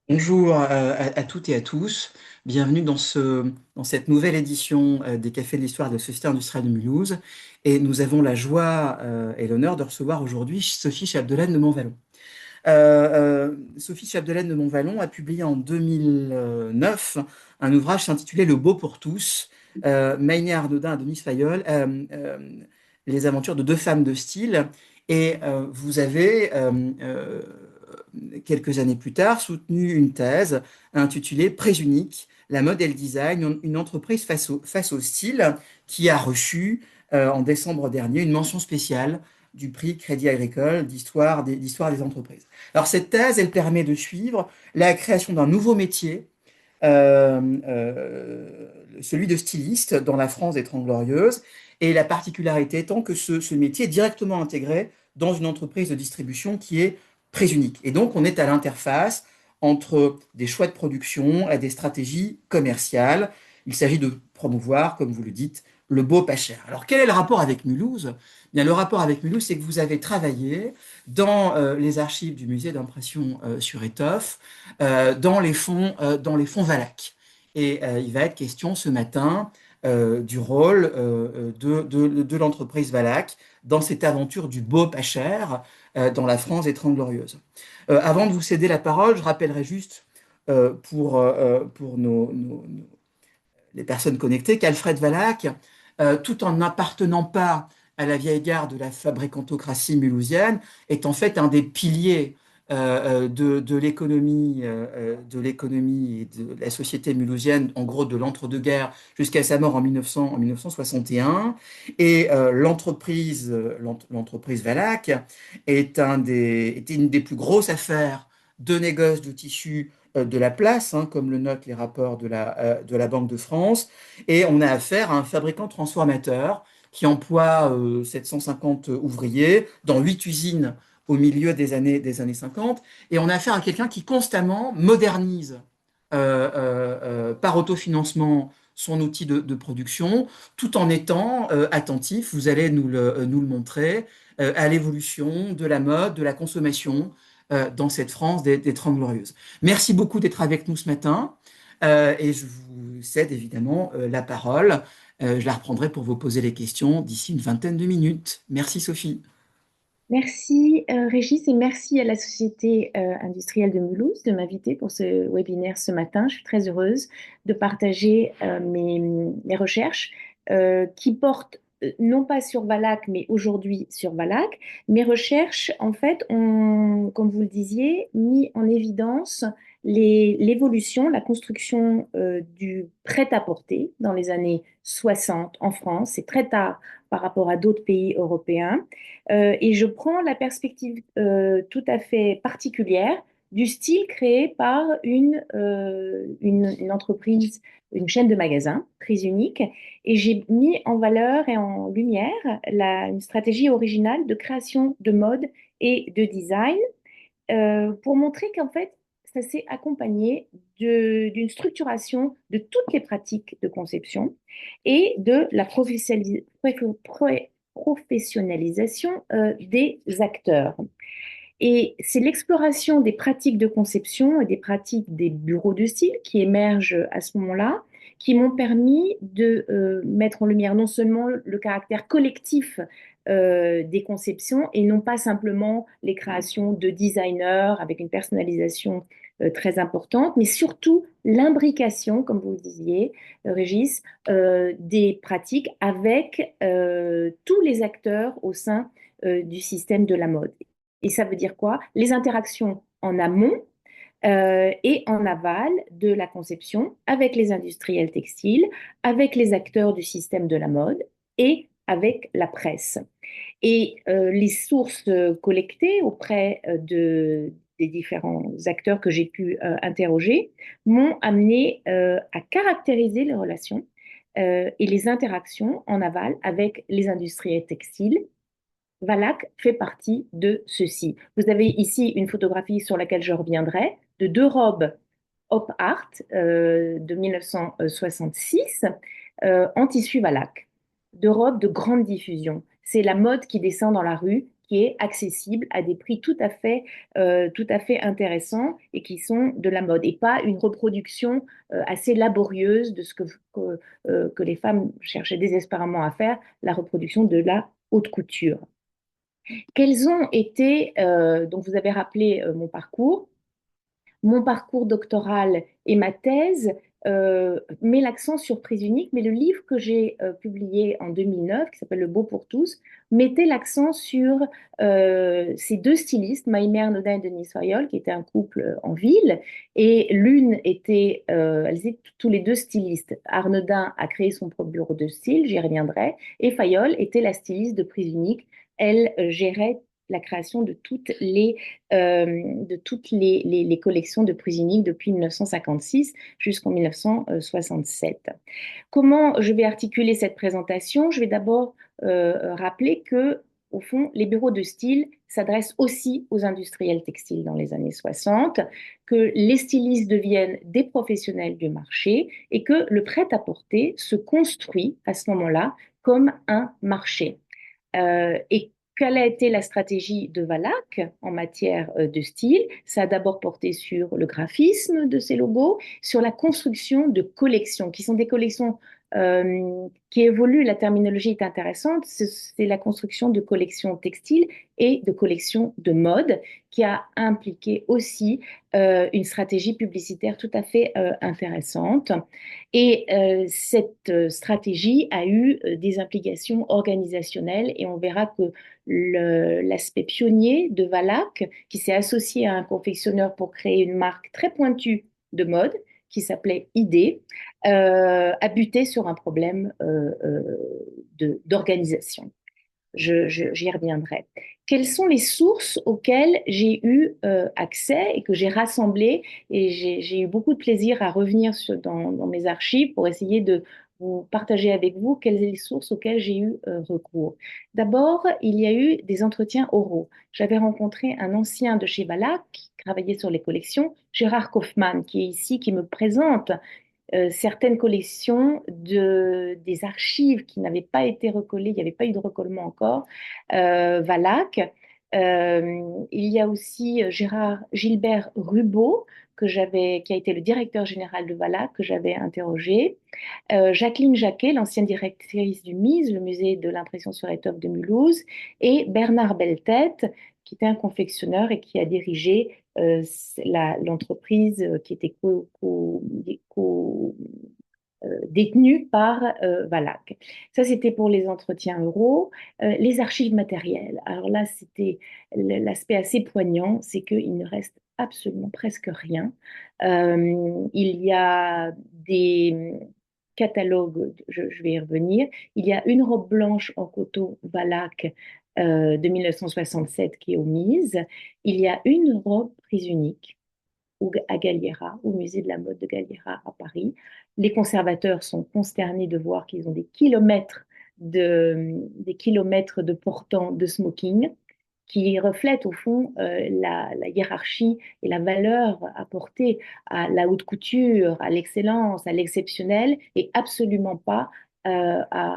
Bonjour à toutes et à tous. Bienvenue dans cette nouvelle édition des Cafés de l'Histoire de la Société industrielle de Mulhouse. Et nous avons la joie et l'honneur de recevoir aujourd'hui Sophie Chapdelaine de Montvalon. Sophie Chapdelaine de Montvalon a publié en 2009 un ouvrage intitulé Le beau pour tous, Maïné Arnaudin et Denise Fayol, les aventures de deux femmes de style. Et vous avez, quelques années plus tard, soutenu une thèse intitulée Présunique, la mode et le design, une entreprise face au style, qui a reçu en décembre dernier une mention spéciale du prix Crédit Agricole d'histoire des entreprises. Alors cette thèse, elle permet de suivre la création d'un nouveau métier, celui de styliste dans la France des Trente Glorieuses, et la particularité étant que ce métier est directement intégré dans une entreprise de distribution qui est Présunique. Et donc on est à l'interface entre des choix de production et des stratégies commerciales. Il s'agit de promouvoir, comme vous le dites, le beau pas cher. Alors quel est le rapport avec Mulhouse? Bien, le rapport avec Mulhouse, c'est que vous avez travaillé dans les archives du musée d'impression sur étoffe, dans les fonds Valac. Et il va être question ce matin du rôle de l'entreprise Valac dans cette aventure du beau pas cher dans la France des Trente Glorieuses. Avant de vous céder la parole, je rappellerai juste pour les personnes connectées qu'Alfred Valac, tout en n'appartenant pas à la vieille garde de la fabricantocratie mulhousienne, est en fait un des piliers de l'économie et de la société mulhousienne, en gros de l'entre-deux-guerres jusqu'à sa mort en 1961. Et l'entreprise Valac était une des plus grosses affaires de négoce de tissu de la place, hein, comme le notent les rapports de la Banque de France. Et on a affaire à un fabricant transformateur qui emploie 750 ouvriers dans 8 usines au milieu des années 50. Et on a affaire à quelqu'un qui constamment modernise par autofinancement son outil de production, tout en étant attentif, vous allez nous le montrer, à l'évolution de la mode, de la consommation dans cette France des Trente Glorieuses. Merci beaucoup d'être avec nous ce matin et je vous cède évidemment la parole. Je la reprendrai pour vous poser les questions d'ici une vingtaine de minutes. Merci Sophie. Merci Régis et merci à la Société industrielle de Mulhouse de m'inviter pour ce webinaire ce matin. Je suis très heureuse de partager mes recherches qui portent non pas sur Valac, mais aujourd'hui sur Valac. Mes recherches, en fait, ont, comme vous le disiez, mis en évidence l'évolution, la construction du prêt-à-porter dans les années 60 en France. C'est très tard par rapport à d'autres pays européens. Et je prends la perspective tout à fait particulière du style créé par une entreprise, une chaîne de magasins très unique. Et j'ai mis en valeur et en lumière une stratégie originale de création de mode et de design pour montrer qu'en fait, ça s'est accompagné d'une structuration de toutes les pratiques de conception et de la professionnalisation des acteurs. Et c'est l'exploration des pratiques de conception et des pratiques des bureaux de style qui émergent à ce moment-là, qui m'ont permis de mettre en lumière non seulement le caractère collectif des conceptions et non pas simplement les créations de designers avec une personnalisation très importante, mais surtout l'imbrication, comme vous le disiez, Régis, des pratiques avec tous les acteurs au sein du système de la mode. Et ça veut dire quoi? Les interactions en amont et en aval de la conception avec les industriels textiles, avec les acteurs du système de la mode et avec la presse. Et les sources collectées auprès des différents acteurs que j'ai pu interroger m'ont amené à caractériser les relations et les interactions en aval avec les industriels textiles. Valac fait partie de ceci. Vous avez ici une photographie sur laquelle je reviendrai de deux robes Op Art de 1966 en tissu Valac. Deux robes de grande diffusion. C'est la mode qui descend dans la rue, qui est accessible à des prix tout à fait intéressants et qui sont de la mode, et pas une reproduction assez laborieuse de ce que les femmes cherchaient désespérément à faire, la reproduction de la haute couture. Quels ont été, donc vous avez rappelé mon parcours doctoral et ma thèse met l'accent sur prise unique, mais le livre que j'ai publié en 2009, qui s'appelle Le Beau pour tous, mettait l'accent sur ces deux stylistes, Maïmé Arnaudin et Denise Fayol, qui étaient un couple en ville, et elles étaient tous les deux stylistes. Arnaudin a créé son propre bureau de style, j'y reviendrai, et Fayol était la styliste de prise unique. Elle gérait la création de toutes les collections de prise unique depuis 1956 jusqu'en 1967. Comment je vais articuler cette présentation? Je vais d'abord rappeler que, au fond, les bureaux de style s'adressent aussi aux industriels textiles dans les années 60, que les stylistes deviennent des professionnels du marché et que le prêt-à-porter se construit à ce moment-là comme un marché. Et quelle a été la stratégie de Valac en matière de style? Ça a d'abord porté sur le graphisme de ces logos, sur la construction de collections, qui sont des collections qui évoluent. La terminologie est intéressante. C'est la construction de collections textiles et de collections de mode, qui a impliqué aussi une stratégie publicitaire tout à fait intéressante. Et cette stratégie a eu des implications organisationnelles, et on verra que l'aspect pionnier de Valac, qui s'est associé à un confectionneur pour créer une marque très pointue de mode, qui s'appelait ID, a buté sur un problème d'organisation. J'y reviendrai. Quelles sont les sources auxquelles j'ai eu accès et que j'ai rassemblées, et j'ai eu beaucoup de plaisir à revenir dans mes archives pour essayer de vous partager avec vous quelles sont les sources auxquelles j'ai eu recours. D'abord, il y a eu des entretiens oraux. J'avais rencontré un ancien de chez Valac qui travaillait sur les collections, Gérard Kaufmann, qui est ici, qui me présente certaines collections des archives qui n'avaient pas été recollées, il n'y avait pas eu de recollement encore, Valac. Il y a aussi Gilbert Rubaud, qui a été le directeur général de Valac, que j'avais interrogé. Jacqueline Jacquet, l'ancienne directrice du MIS, le musée de l'impression sur étoffe de Mulhouse, et Bernard Belletête, qui était un confectionneur et qui a dirigé l'entreprise qui était détenue par Valac. Ça, c'était pour les entretiens oraux. Les archives matérielles. Alors là, c'était l'aspect assez poignant, c'est qu'il ne reste absolument presque rien. Il y a des catalogues, je vais y revenir. Il y a une robe blanche en coton Valac de 1967 qui est omise. Il y a une robe prise unique à Galliera, au musée de la mode de Galliera à Paris. Les conservateurs sont consternés de voir qu'ils ont des kilomètres de portants de smoking qui reflètent au fond la hiérarchie et la valeur apportée à la haute couture, à l'excellence, à l'exceptionnel, et absolument pas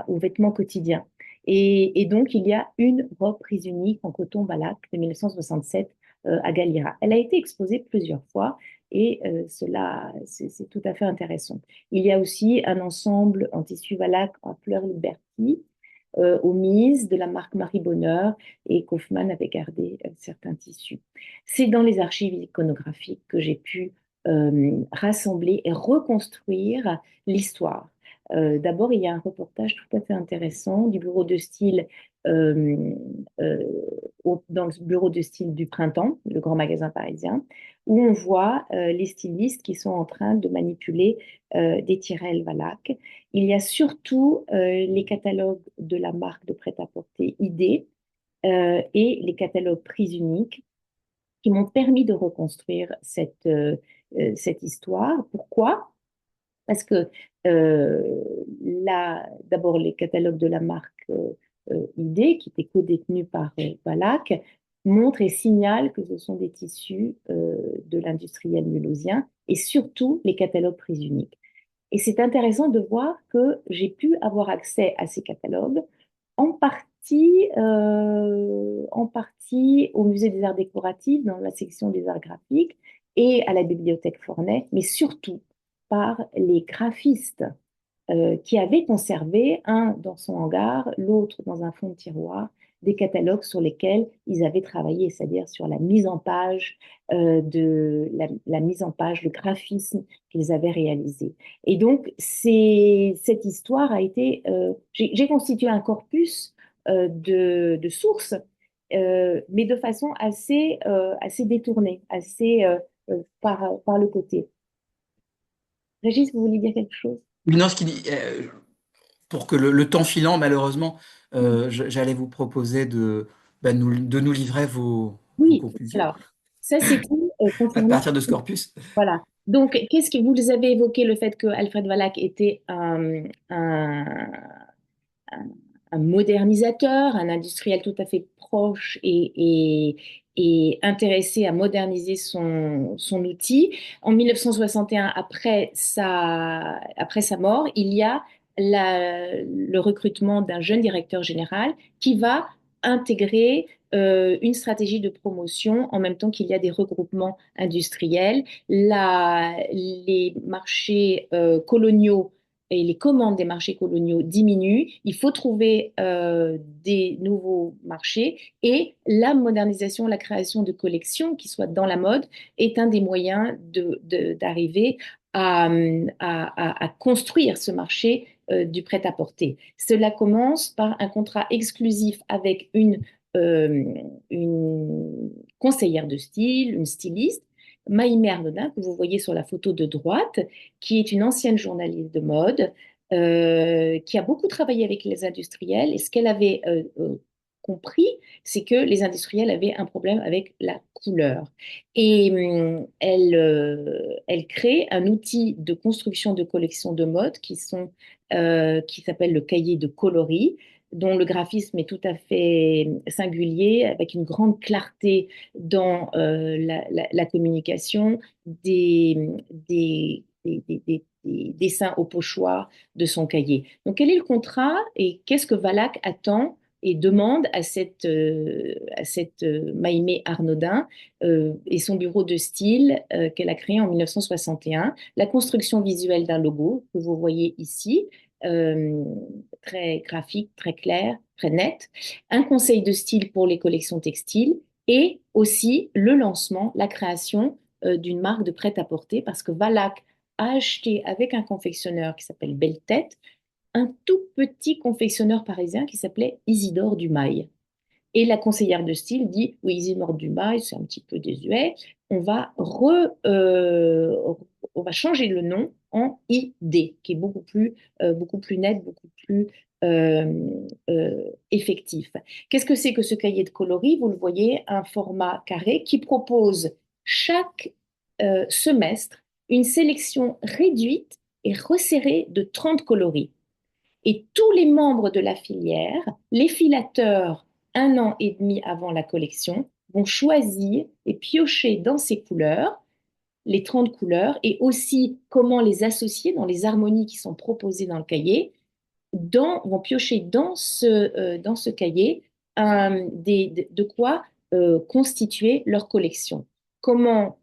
aux vêtements quotidiens. Et donc, il y a une robe prise unique en coton Valac de 1967 à Galliera. Elle a été exposée plusieurs fois, et cela, c'est tout à fait intéressant. Il y a aussi un ensemble en tissu Valac en fleurs Liberty, aux mises de la marque Marie Bonheur, et Kaufmann avait gardé certains tissus. C'est dans les archives iconographiques que j'ai pu rassembler et reconstruire l'histoire. D'abord, il y a un reportage tout à fait intéressant du bureau de style euh, euh, dans le bureau de style du Printemps, le grand magasin parisien, où on voit les stylistes qui sont en train de manipuler des tirelles Valac. Il y a surtout les catalogues de la marque de prêt-à-porter ID et les catalogues prise unique qui m'ont permis de reconstruire cette histoire. Pourquoi? Parce que là, d'abord, les catalogues de la marque ID, qui étaient co-détenus par Valac, montrent et signalent que ce sont des tissus de l'industriel mulhousien, et surtout les catalogues prise unique. Et c'est intéressant de voir que j'ai pu avoir accès à ces catalogues en partie en partie au Musée des Arts Décoratifs, dans la section des arts graphiques, et à la Bibliothèque Fornet, mais surtout par les graphistes qui avait conservé, un dans son hangar, l'autre dans un fond de tiroir, des catalogues sur lesquels ils avaient travaillé, c'est-à-dire sur la mise en page, la mise en page, le graphisme qu'ils avaient réalisé. Et donc, cette histoire a été, j'ai constitué un corpus de sources, mais de façon assez détournée, par le côté. Régis, vous vouliez dire quelque chose? Non, ce qui dit, pour que le temps filant, malheureusement, j'allais vous proposer de nous livrer vos Oui, conclusions alors, ça c'était à concernant. partir de ce corpus. Voilà. Donc, qu'est-ce que vous avez évoqué le fait que Alfred Wallack était un- un modernisateur, un industriel tout à fait proche et intéressé à moderniser son outil. En 1961, après sa mort, il y a le recrutement d'un jeune directeur général qui va intégrer une stratégie de promotion en même temps qu'il y a des regroupements industriels. Les marchés coloniaux et les commandes des marchés coloniaux diminuent, il faut trouver des nouveaux marchés et la modernisation, la création de collections qui soient dans la mode est un des moyens d'arriver à construire ce marché du prêt-à-porter. Cela commence par un contrat exclusif avec une conseillère de style, une styliste, Maïmé Arnaudin, que vous voyez sur la photo de droite, qui est une ancienne journaliste de mode, qui a beaucoup travaillé avec les industriels. Et ce qu'elle avait compris, c'est que les industriels avaient un problème avec la couleur. Et elle crée un outil de construction de collections de mode qui s'appelle le cahier de coloris, dont le graphisme est tout à fait singulier, avec une grande clarté dans la communication, des dessins au pochoir de son cahier. Donc, quel est le contrat et qu'est-ce que Valac attend et demande à cette Maïmé Arnaudin et son bureau de style qu'elle a créé en 1961, la construction visuelle d'un logo que vous voyez ici, euh, très graphique, très clair, très net, un conseil de style pour les collections textiles et aussi le lancement, la création d'une marque de prêt-à-porter parce que Valac a acheté avec un confectionneur qui s'appelle Belle Tête un tout petit confectionneur parisien qui s'appelait Isidore Dumail. Et la conseillère de style dit, oui, Isidore Dumail, c'est un petit peu désuet, on va, on va changer le nom en ID, qui est beaucoup plus net, beaucoup plus effectif. Qu'est-ce que c'est que ce cahier de coloris? Vous le voyez, un format carré qui propose chaque semestre une sélection réduite et resserrée de 30 coloris. Et tous les membres de la filière, les filateurs, un an et demi avant la collection, vont choisir et piocher dans ces couleurs, les 30 couleurs, et aussi comment les associer dans les harmonies qui sont proposées dans le cahier, vont piocher dans ce cahier de quoi constituer leur collection. Comment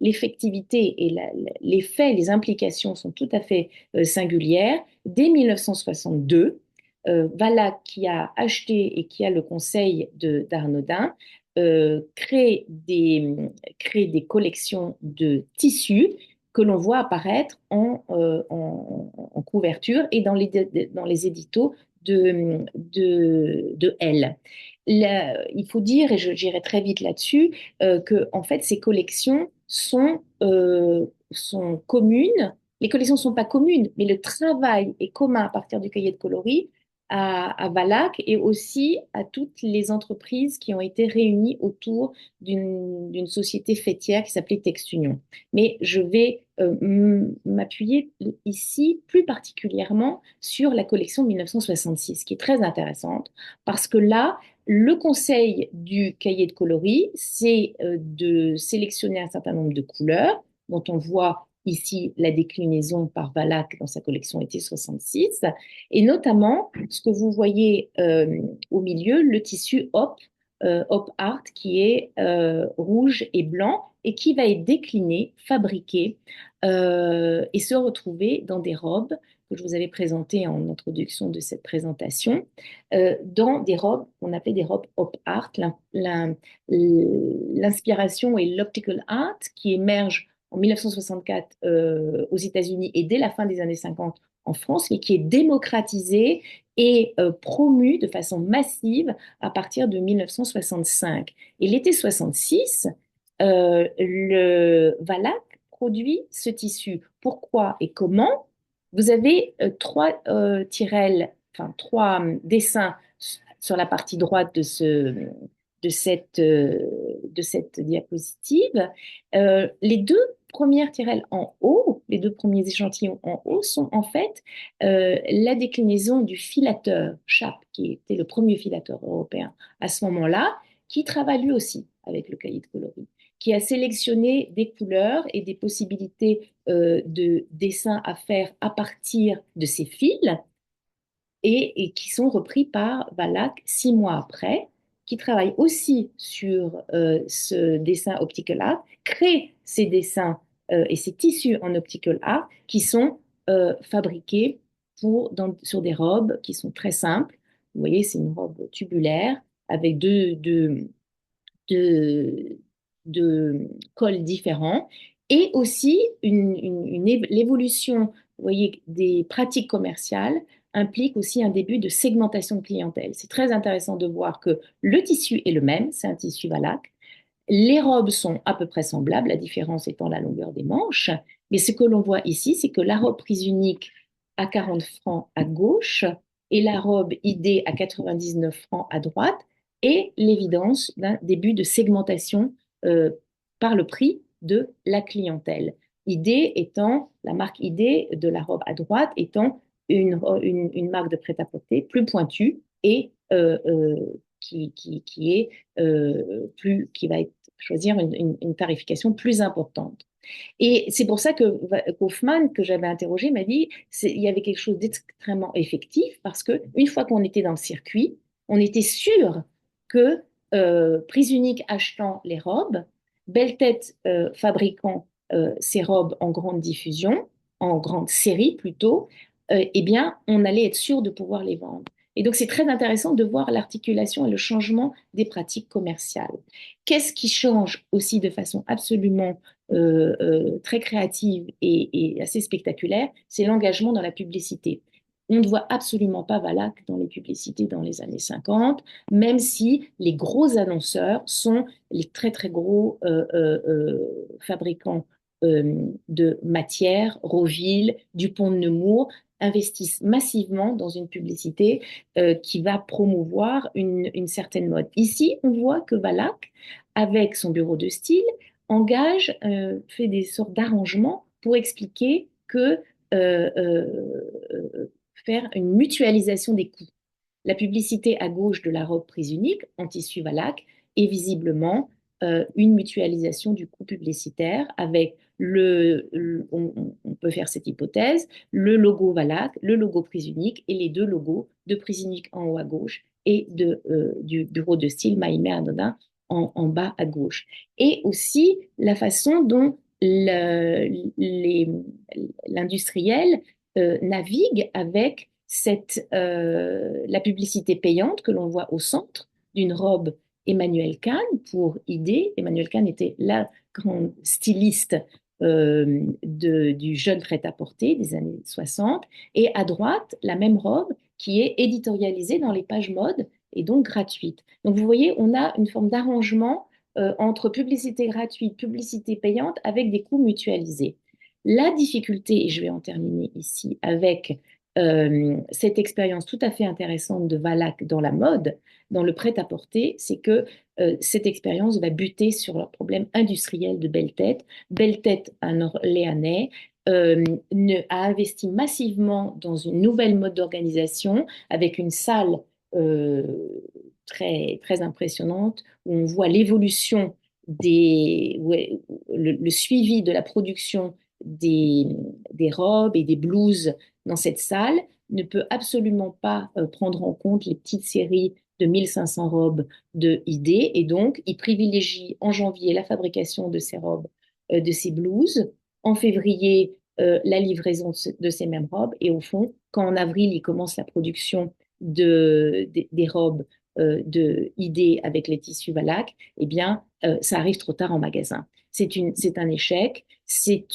l'effectivité et les faits, les implications sont tout à fait singulières. Dès 1962, Valac, qui a acheté et qui a le conseil d'Arnaudin, crée des collections de tissus que l'on voit apparaître en couverture et dans les éditos de Elle. Il faut dire, et j'irai très vite là-dessus, que en fait, ces collections sont communes. Les collections ne sont pas communes, mais le travail est commun à partir du cahier de coloris à Valac et aussi à toutes les entreprises qui ont été réunies autour d'une société faîtière qui s'appelait TextUnion. Mais je vais m'appuyer ici plus particulièrement sur la collection de 1966, qui est très intéressante, parce que là, le conseil du cahier de coloris, c'est de sélectionner un certain nombre de couleurs dont on voit ici la déclinaison par Valac dans sa collection été 66, et notamment ce que vous voyez au milieu, le tissu Hop Art, qui est rouge et blanc et qui va être décliné, fabriqué et se retrouver dans des robes que je vous avais présentées en introduction de cette présentation, dans des robes qu'on appelait des robes Hop Art. L'inspiration est l'optical art qui émerge en 1964 aux États-Unis et dès la fin des années 50 en France, mais qui est démocratisé et promu de façon massive à partir de 1965. Et l'été 66, le Valac produit ce tissu. Pourquoi et comment? Vous avez trois tirelles, enfin dessins sur la partie droite de cette diapositive. Les deux premières tirelles en haut, les deux premiers échantillons en haut, sont en fait la déclinaison du filateur Schaap, qui était le premier filateur européen à ce moment-là, qui travaille lui aussi avec le cahier de coloris, qui a sélectionné des couleurs et des possibilités de dessin à faire à partir de ces fils et qui sont repris par Valac 6 mois après, qui travaille aussi sur ce dessin optical art, crée ces dessins et ces tissus en optical art qui sont fabriqués sur des robes qui sont très simples. Vous voyez, c'est une robe tubulaire avec de, de cols différents et aussi l'évolution, vous voyez, des pratiques commerciales implique aussi un début de segmentation de clientèle. C'est très intéressant de voir que le tissu est le même, c'est un tissu Valac. Les robes sont à peu près semblables, la différence étant la longueur des manches. Mais ce que l'on voit ici, c'est que la robe prise unique à 40 francs à gauche et la robe idée à 99 francs à droite et l'évidence d'un début de segmentation euh, par le prix de la clientèle. Idée étant, la marque Idée de la robe à droite étant une marque de prêt-à-porter plus pointue et qui est qui va choisir une tarification plus importante. Et c'est pour ça que Kaufmann, que j'avais interrogé, m'a dit il y avait quelque chose d'extrêmement effectif parce que une fois qu'on était dans le circuit, on était sûr que Prise Unique achetant les robes, Belle Tête fabriquant ces robes en grande diffusion, en grande série plutôt, eh bien, on allait être sûr de pouvoir les vendre. Et donc, c'est très intéressant de voir l'articulation et le changement des pratiques commerciales. Qu'est-ce qui change aussi de façon absolument très créative et assez spectaculaire, c'est l'engagement dans la publicité. On ne voit absolument pas Valac dans les publicités dans les années 50, même si les gros annonceurs sont les très très gros fabricants de matières, Roville, Dupont de Nemours, investissent massivement dans une publicité qui va promouvoir une certaine mode. Ici, on voit que Valac, avec son bureau de style, fait des sortes d'arrangements pour expliquer que faire une mutualisation des coûts. La publicité à gauche de la robe prise unique en tissu Valac est visiblement une mutualisation du coût publicitaire avec on peut faire cette hypothèse, le logo Valac, le logo prise unique et les deux logos de prise unique en haut à gauche et du bureau de style Maïmé Anodin en bas à gauche. Et aussi la façon dont l'industriel navigue avec la publicité payante que l'on voit au centre d'une robe Emmanuel Kahn pour Idée. Emmanuel Kahn était la grande styliste du jeune prêt-à-porter des années 60. Et à droite, la même robe qui est éditorialisée dans les pages mode et donc gratuite. Donc vous voyez, on a une forme d'arrangement entre publicité gratuite, publicité payante avec des coûts mutualisés. La difficulté, et je vais en terminer ici avec cette expérience tout à fait intéressante de Valac dans la mode, dans le prêt-à-porter, c'est que cette expérience va buter sur le problème industriel de Belle Tête. Belle Tête, un Orléanais, a investi massivement dans une nouvelle mode d'organisation avec une salle euh, très, très impressionnante où on voit l'évolution le suivi de la production des, des robes et des blouses dans cette salle ne peut absolument pas prendre en compte les petites séries de 1500 robes de idées. Et donc, il privilégie en janvier la fabrication de ces robes, de ces blouses. En février, la livraison de ces mêmes robes. Et au fond, quand en avril, il commence la production des robes de idées avec les tissus Valac, eh bien, ça arrive trop tard en magasin. C'est un échec. Les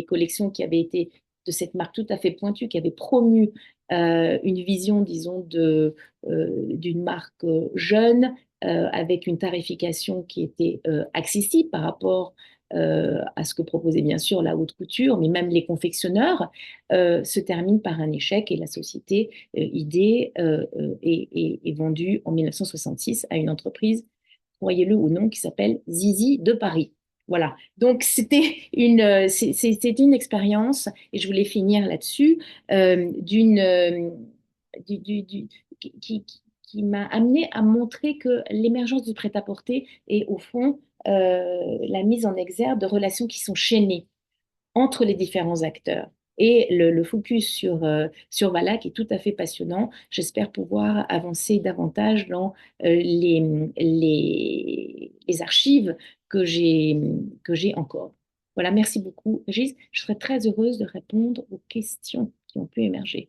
collections qui avaient été de cette marque tout à fait pointue, qui avait promu une vision, disons, d'une marque jeune, avec une tarification qui était accessible par rapport à ce que proposait bien sûr la haute couture, mais même les confectionneurs, se termine par un échec et la société idée est vendue en 1966 à une entreprise, croyez-le ou non, qui s'appelle Zizi de Paris. Voilà. Donc c'était une expérience, et je voulais finir là-dessus, d'une, qui m'a amené à montrer que l'émergence du prêt-à-porter est au fond la mise en exergue de relations qui sont chaînées entre les différents acteurs. Et le focus sur Valac est tout à fait passionnant. J'espère pouvoir avancer davantage dans les archives que j'ai encore. Voilà, merci beaucoup, Régis. Je serais très heureuse de répondre aux questions qui ont pu émerger.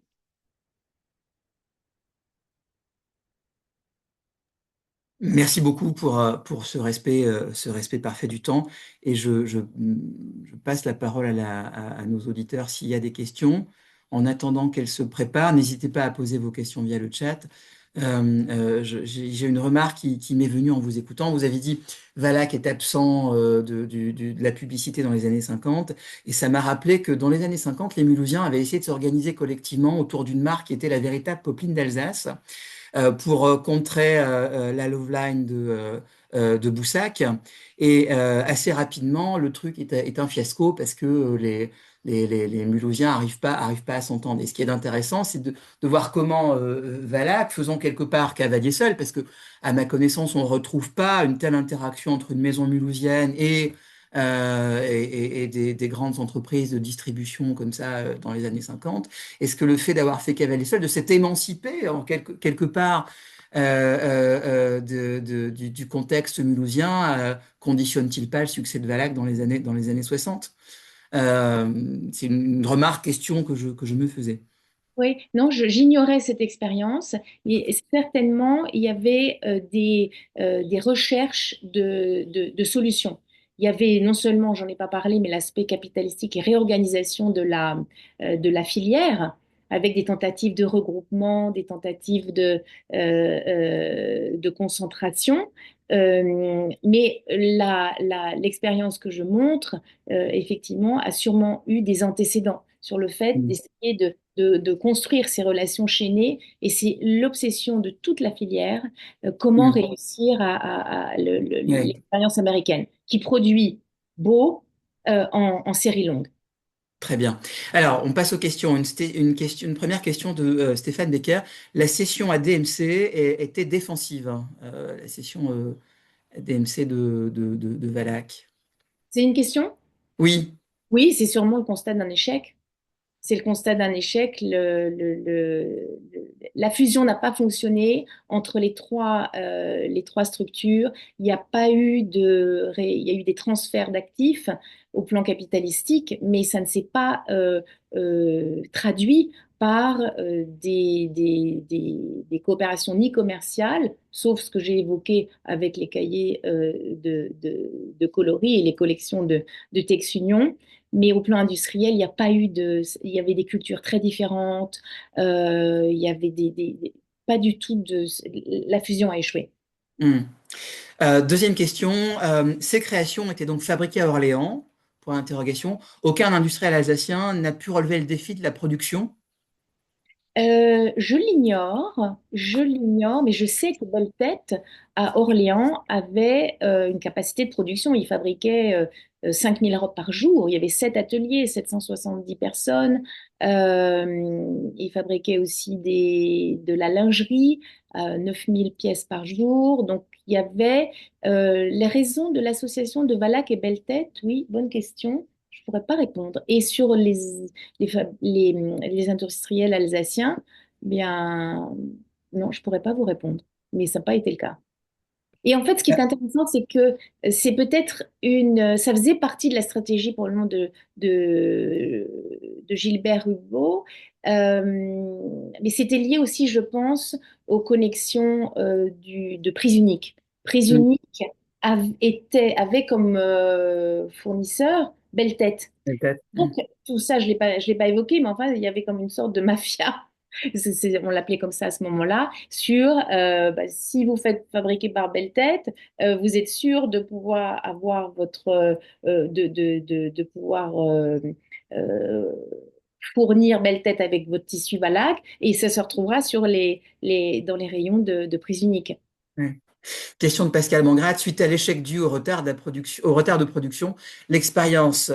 Merci beaucoup pour ce respect parfait du temps. Et je passe la parole à nos auditeurs s'il y a des questions. En attendant qu'elles se préparent, n'hésitez pas à poser vos questions via le chat. J'ai une remarque qui m'est venue en vous écoutant. Vous avez dit Valac est absent de la publicité dans les années 50. Et ça m'a rappelé que dans les années 50, les Mulhousiens avaient essayé de s'organiser collectivement autour d'une marque qui était la véritable Popeline d'Alsace pour contrer la Love Line de Boussac. Et assez rapidement, le truc est un fiasco parce que les Mulhousiens arrivent pas à s'entendre. Et ce qui est intéressant, c'est de voir comment Valac, faisant quelque part cavalier seul, parce que à ma connaissance, on ne retrouve pas une telle interaction entre une maison mulhousienne et des grandes entreprises de distribution comme ça dans les années 50. Est-ce que le fait d'avoir fait cavalier seul, de s'être émancipé en quelque part du contexte mulhousien, conditionne-t-il pas le succès de Valac dans les années 60? C'est une remarque, question que je me faisais. Oui, non, j'ignorais cette expérience et certainement il y avait des recherches de solutions. Il y avait non seulement, j'en ai pas parlé, mais l'aspect capitalistique et réorganisation de la filière avec des tentatives de regroupement, des tentatives de concentration. Mais l'expérience que je montre, effectivement, a sûrement eu des antécédents sur le fait Mm. d'essayer de construire ces relations chaînées. Et c'est l'obsession de toute la filière, comment Mm. réussir Ouais, l'expérience américaine, qui produit beau en série longue. très bien. Alors, on passe aux questions. Une première question de Stéphane Becker. La session à DMC était défensive, hein, la session DMC de Valac. C'est une question? Oui. Oui, c'est sûrement le constat d'un échec. C'est le constat d'un échec. La fusion n'a pas fonctionné entre les trois structures. Il n'y a pas eu il y a eu des transferts d'actifs au plan capitalistique, mais ça ne s'est pas traduit par des coopérations ni commerciales, sauf ce que j'ai évoqué avec les cahiers de coloris et les collections de Tex Union. Mais au plan industriel, il n'y a pas eu il y avait des cultures très différentes, il y avait pas du tout la fusion a échoué. Hmm. Deuxième question. Ces créations étaient donc fabriquées à Orléans, pour l'interrogation. Aucun industriel alsacien n'a pu relever le défi de la production. Je l'ignore, mais je sais que Beltête à Orléans avait une capacité de production. Il fabriquait 5000 robes par jour. Il y avait 7 ateliers, 770 personnes. Il fabriquait aussi de la lingerie, 9000 pièces par jour. Donc il y avait les raisons de l'association de Valac et Beltête. Oui, bonne question. pourrais pas répondre. Et sur les industriels alsaciens, bien, non, je pourrais pas vous répondre. Mais ça n'a pas été le cas. Et en fait, ce qui est intéressant, c'est que c'est peut-être ça faisait partie de la stratégie probablement de Gilbert Hugo, mais c'était lié aussi, je pense, aux connexions de prise unique. Prise Mm. unique avait comme fournisseur Belle Tête. Peut-être. Donc, tout ça, je l'ai pas évoqué, mais enfin, il y avait comme une sorte de mafia, on l'appelait comme ça à ce moment-là, sur bah, si vous faites fabriquer par Belle Tête, vous êtes sûr de pouvoir avoir de pouvoir euh, fournir Belle Tête avec votre tissu Valac, et ça se retrouvera sur dans les rayons de prise unique. Ouais. Question de Pascal Mangrate. Suite à l'échec dû au retard de production, l'expérience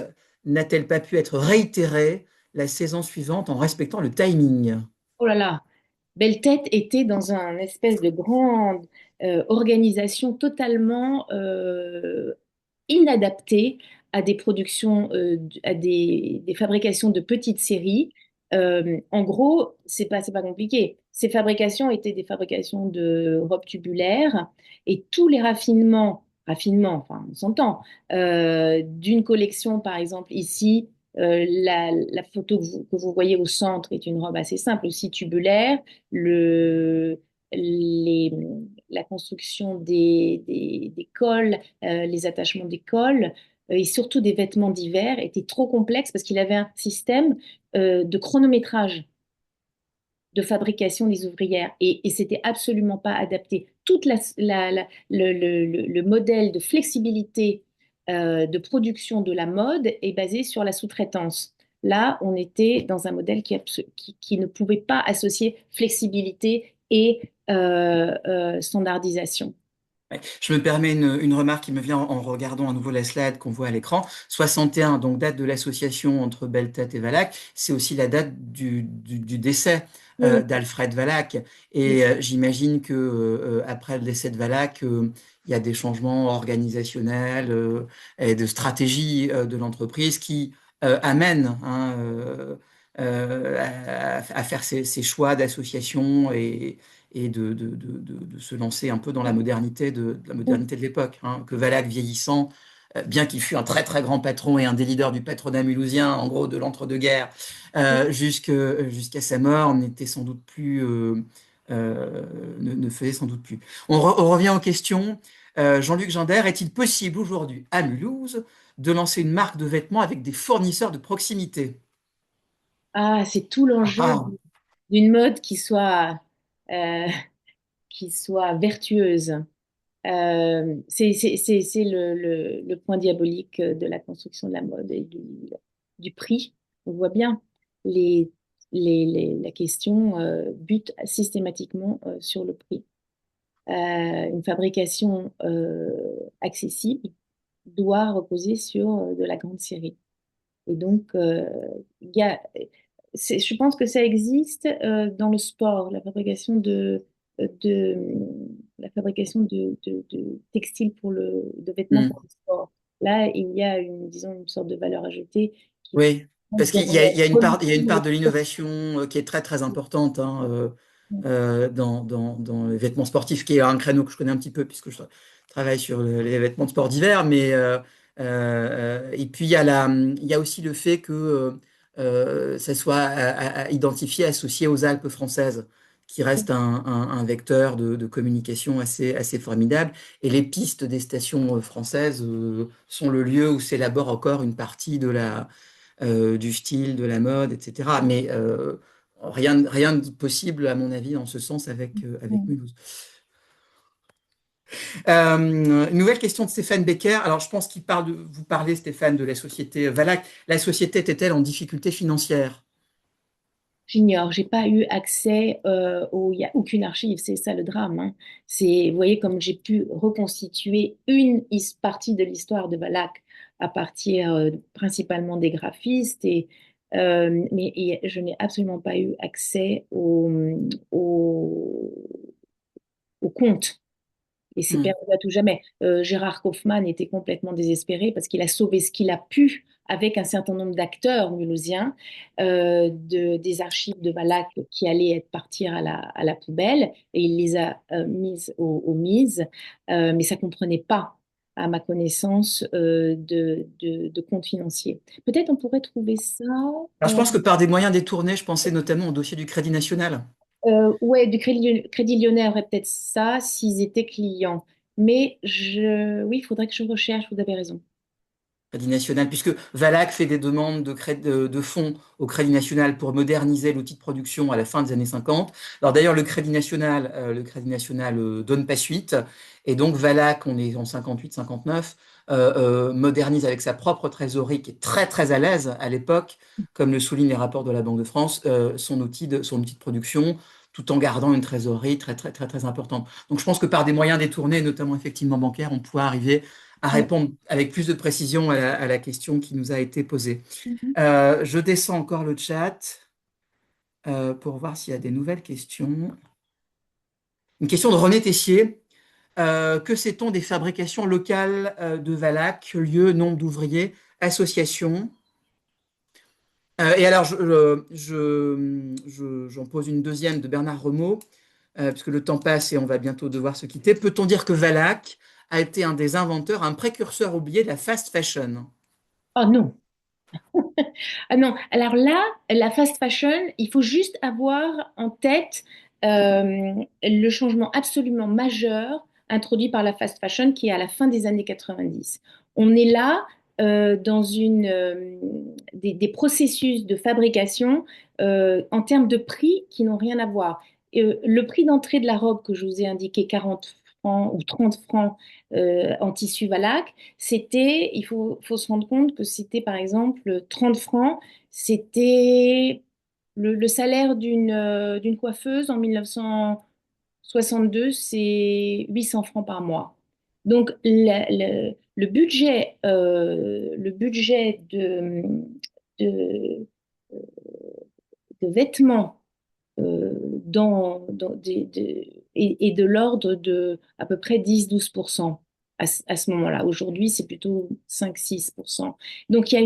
n'a-t-elle pas pu être réitérée la saison suivante en respectant le timing? Oh là là, Belle Tête était dans un espèce de grande organisation totalement inadaptée à des productions, à des fabrications de petites séries. En gros, c'est pas compliqué. Ces fabrications étaient des fabrications de robes tubulaires et tous les raffinements, enfin, on s'entend, d'une collection, par exemple, ici. La photo que vous voyez au centre est une robe assez simple, aussi tubulaire. Le, les, la construction des cols, les attachements des cols et surtout des vêtements d'hiver étaient trop complexes parce qu'il avait un système de chronométrage de fabrication des ouvrières et c'était absolument pas adapté. Toute le modèle de flexibilité de production de la mode est basé sur la sous-traitance. Là, on était dans un modèle qui ne pouvait pas associer flexibilité et standardisation. Ouais. Je me permets une remarque qui me vient en regardant à nouveau la slide qu'on voit à l'écran. 61, donc date de l'association entre Beltet et Valac, c'est aussi la date du décès Oui, d'Alfred Valac. oui, Et j'imagine que après le décès de Valac, il y a des changements organisationnels et de stratégie de l'entreprise qui amènent hein, à faire ces choix d'association et de se lancer un peu dans la modernité de la oui, modernité de l'époque. Hein, que Valaque vieillissant, bien qu'il fût un très très grand patron et un des leaders du patronat mulhousien, en gros de l'entre-deux-guerres, jusqu'à sa mort, n'était sans doute plus, ne faisait sans doute plus. On revient aux questions. Jean-Luc Gendère, est-il possible aujourd'hui à Mulhouse de lancer une marque de vêtements avec des fournisseurs de proximité? ah, c'est tout Ah, l'enjeu ah. d'une mode euh, qui soit vertueuse. C'est le point diabolique de la construction de la mode et du prix. On voit bien les, la question bute systématiquement sur le prix. Une fabrication accessible doit reposer sur de la grande série. Et donc, il y a, je pense que ça existe dans le sport, de, la fabrication de textiles de vêtements pour Hmm. le sport. Là, il y a disons, une sorte de valeur ajoutée qui Oui, parce devrait il y a une part de reluire. l'innovation qui est très très importante hein, dans les vêtements sportifs, qui est un créneau que je connais un petit peu puisque je travaille sur les vêtements de sport d'hiver. Mais et puis il y a aussi le fait que ça soit identifié, associé aux Alpes françaises, qui reste un vecteur de communication assez formidable. Et les pistes des stations françaises sont le lieu où s'élabore encore une partie du style, de la mode, etc. Mais rien de possible, à mon avis, en ce sens avec Mulhouse. Une nouvelle question de Stéphane Becker. Alors, je pense vous parlez, Stéphane, de la société Valac. La société était-elle en difficulté financière? J'ignore, j'ai pas eu accès il y a aucune archive, c'est ça le drame, hein. Vous voyez, comme j'ai pu reconstituer partie de l'histoire de Balak à partir principalement des graphistes, je n'ai absolument pas eu accès au compte. Et c'est Mm. perdu à tout jamais. Gérard Kaufmann était complètement désespéré parce qu'il a sauvé ce qu'il a pu avec un certain nombre d'acteurs mulhousiens des archives de Valaque qui allaient être partir à la poubelle et il les a mises aux mises, mais ça ne comprenait pas, à ma connaissance, de comptes financiers. Peut-être on pourrait trouver ça. Alors, je pense que par des moyens détournés, je pensais notamment au dossier du Crédit National. Ouais, du Crédit Lyonnais aurait peut-être ça s'ils étaient clients. Mais oui, il faudrait que je recherche, vous avez raison. Crédit National, puisque Valac fait des demandes de fonds au Crédit National pour moderniser l'outil de production à la fin des années 50. Alors d'ailleurs, le Crédit National donne pas suite, et donc Valac, on est en 58-59, modernise avec sa propre trésorerie, qui est très très à l'aise à l'époque, comme le soulignent les rapports de la Banque de France, son outil de production, tout en gardant une trésorerie très très très très importante. Donc je pense que par des moyens détournés, notamment effectivement bancaires, on pourrait arriver à Ouais. répondre avec plus de précision à la question qui nous a été posée. Mhm. Je descends encore le chat pour voir s'il y a des nouvelles questions. Une question de René Tessier. Que sait-on des fabrications locales de Valac, lieu, nombre d'ouvriers, associations? Et alors, j'en pose une deuxième de Bernard Renaud, puisque le temps passe et on va bientôt devoir se quitter. Peut-on dire que Valac a été un des inventeurs, un précurseur oublié de la fast fashion? Oh non. Ah non, alors là, la fast fashion, il faut juste avoir en tête le changement absolument majeur introduit par la fast fashion qui est à la fin des années 90. On est là dans des processus de fabrication en termes de prix qui n'ont rien à voir. Le prix d'entrée de la robe que je vous ai indiqué, 40 francs ou 30 francs en tissu Valac, il faut se rendre compte que c'était par exemple 30 francs, c'était le salaire d'une coiffeuse en 1962, c'est 800 francs par mois. Donc le budget de, de vêtements et de l'ordre de à peu près 10-12% à ce moment-là. Aujourd'hui, c'est plutôt 5-6%. Donc, il y a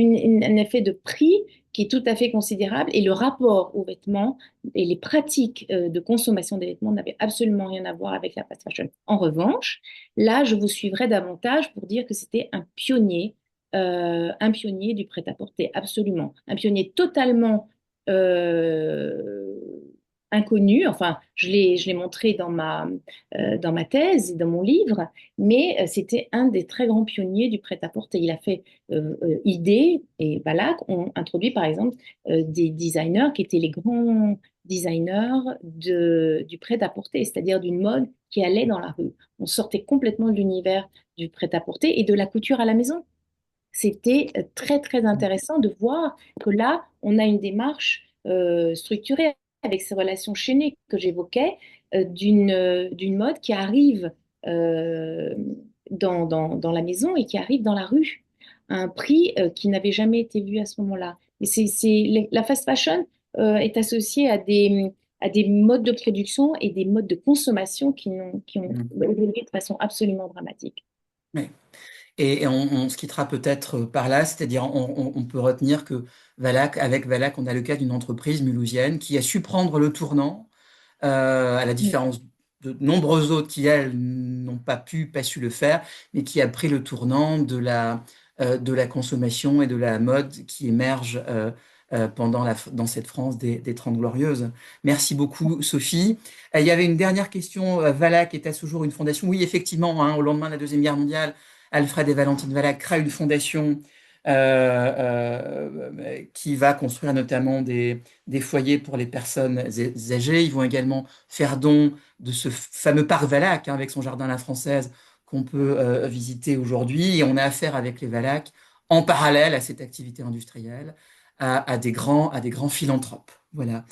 un effet de prix qui est tout à fait considérable et le rapport aux vêtements et les pratiques de consommation des vêtements n'avaient absolument rien à voir avec la fast fashion. En revanche, là, je vous suivrai davantage pour dire que c'était un pionnier du prêt-à-porter, absolument. Un pionnier totalement euh, inconnu. Enfin, je l'ai montré dans ma thèse, dans mon livre, mais c'était un des très grands pionniers du prêt-à-porter. Il a fait Idée et Balak ont introduit, par exemple, des designers qui étaient les grands designers du prêt-à-porter, c'est-à-dire d'une mode qui allait dans la rue. On sortait complètement de l'univers du prêt-à-porter et de la couture à la maison. C'était très, très intéressant de voir que là, on a une démarche structurée avec ces relations chaînées que j'évoquais, d'une mode qui arrive euh, dans la maison et qui arrive dans la rue à un prix qui n'avait jamais été vu à ce moment-là. Et la fast fashion est associée à des modes de production et des modes de consommation qui ont Mm. évolué de façon absolument dramatique. Oui. Et on se quittera peut-être par là, c'est-à-dire on peut retenir que avec Valac, on a le cas d'une entreprise mulhousienne qui a su prendre le tournant, à la différence de nombreuses autres qui, elles, n'ont pas su le faire, mais qui a pris le tournant de la consommation et de la mode qui émerge dans cette France des Trente Glorieuses. Merci beaucoup, Sophie. Il y avait une dernière question. Valac est à ce jour une fondation. Oui, effectivement, hein, au lendemain de la Deuxième Guerre mondiale, Alfred et Valentine Valac créent une fondation qui va construire notamment des foyers pour les personnes âgées. Ils vont également faire don de ce fameux parc Valac, hein, avec son jardin à la française qu'on peut visiter aujourd'hui. Et on a affaire avec les Valac, en parallèle à cette activité industrielle, à des grands philanthropes. Voilà.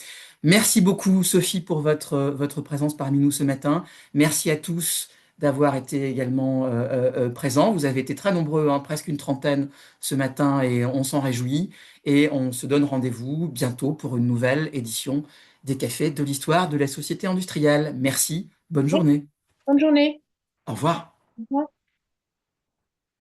Merci beaucoup, Sophie, pour votre présence parmi nous ce matin. Merci à tous d'avoir été également présents. Vous avez été très nombreux, hein, presque une trentaine ce matin, et on s'en réjouit. Et on se donne rendez-vous bientôt pour une nouvelle édition des Cafés de l'Histoire de la Société industrielle. Merci, bonne Oui, journée. bonne journée. Au revoir. Au revoir.